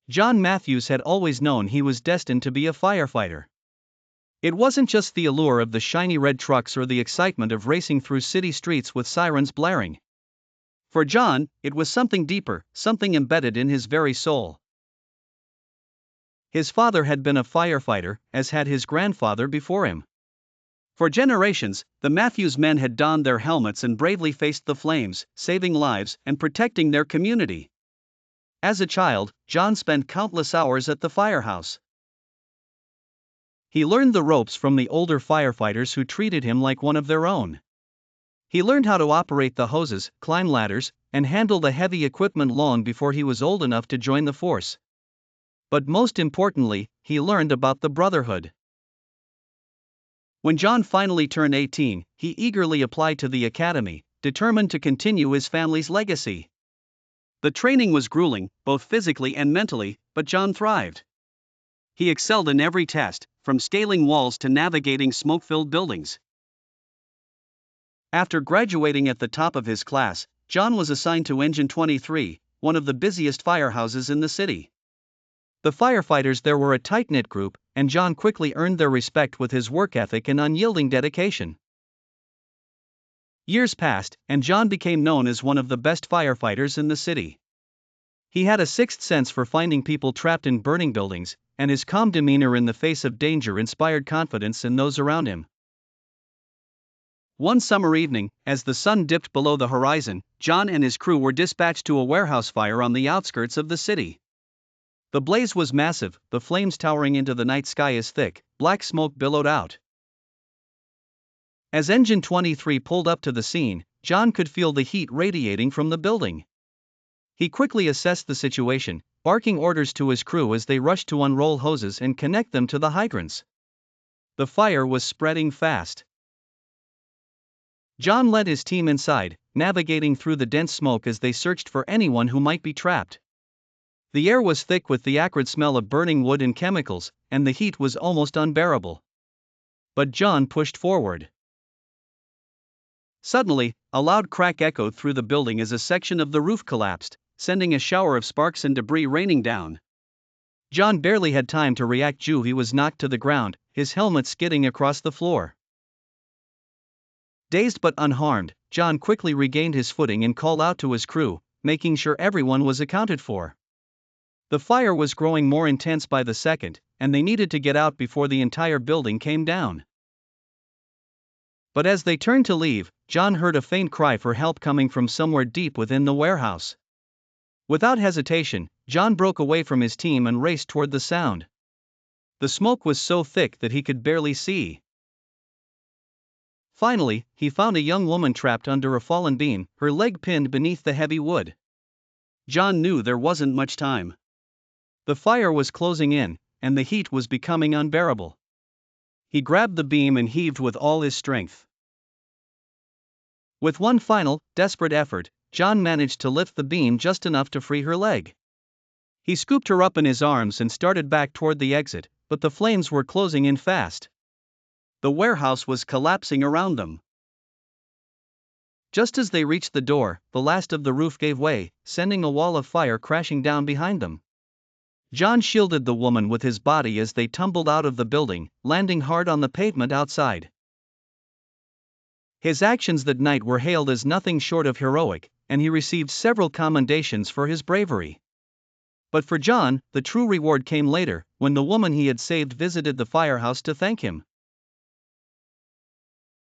John Matthews had always known he was destined to be a firefighter. It wasn't just the allure of the shiny red trucks or the excitement of racing through city streets with sirens blaring. For John, it was something deeper, something embedded in his very soul. His father had been a firefighter, as had his grandfather before him. For generations, the Matthews men had donned their helmets and bravely faced the flames, saving lives and protecting their community. As a child, John spent countless hours at the firehouse. He learned the ropes from the older firefighters who treated him like one of their own. He learned how to operate the hoses, climb ladders, and handle the heavy equipment long before he was old enough to join the force. But most importantly, he learned about the brotherhood. When John finally turned 18, he eagerly applied to the academy, determined to continue his family's legacy. The training was grueling, both physically and mentally, but John thrived. He excelled in every test, from scaling walls to navigating smoke-filled buildings. After graduating at the top of his class, John was assigned to Engine 23, one of the busiest firehouses in the city. The firefighters there were a tight-knit group, and John quickly earned their respect with his work ethic and unyielding dedication. Years passed, and John became known as one of the best firefighters in the city. He had a sixth sense for finding people trapped in burning buildings, and his calm demeanor in the face of danger inspired confidence in those around him. One summer evening, as the sun dipped below the horizon, John and his crew were dispatched to a warehouse fire on the outskirts of the city. The blaze was massive, the flames towering into the night sky as thick, black smoke billowed out. As Engine 23 pulled up to the scene, John could feel the heat radiating from the building. He quickly assessed the situation, barking orders to his crew as they rushed to unroll hoses and connect them to the hydrants. The fire was spreading fast. John led his team inside, navigating through the dense smoke as they searched for anyone who might be trapped. The air was thick with the acrid smell of burning wood and chemicals, and the heat was almost unbearable. But John pushed forward. Suddenly, a loud crack echoed through the building as a section of the roof collapsed, sending a shower of sparks and debris raining down. John barely had time to react. He was knocked to the ground, his helmet skidding across the floor. Dazed but unharmed, John quickly regained his footing and called out to his crew, making sure everyone was accounted for. The fire was growing more intense by the second, and they needed to get out before the entire building came down. But as they turned to leave, John heard a faint cry for help coming from somewhere deep within the warehouse. Without hesitation, John broke away from his team and raced toward the sound. The smoke was so thick that he could barely see. Finally, he found a young woman trapped under a fallen beam, her leg pinned beneath the heavy wood. John knew there wasn't much time. The fire was closing in, and the heat was becoming unbearable. He grabbed the beam and heaved with all his strength. With one final, desperate effort, John managed to lift the beam just enough to free her leg. He scooped her up in his arms and started back toward the exit, but the flames were closing in fast. The warehouse was collapsing around them. Just as they reached the door, the last of the roof gave way, sending a wall of fire crashing down behind them. John shielded the woman with his body as they tumbled out of the building, landing hard on the pavement outside. His actions that night were hailed as nothing short of heroic, and he received several commendations for his bravery. But for John, the true reward came later, when the woman he had saved visited the firehouse to thank him.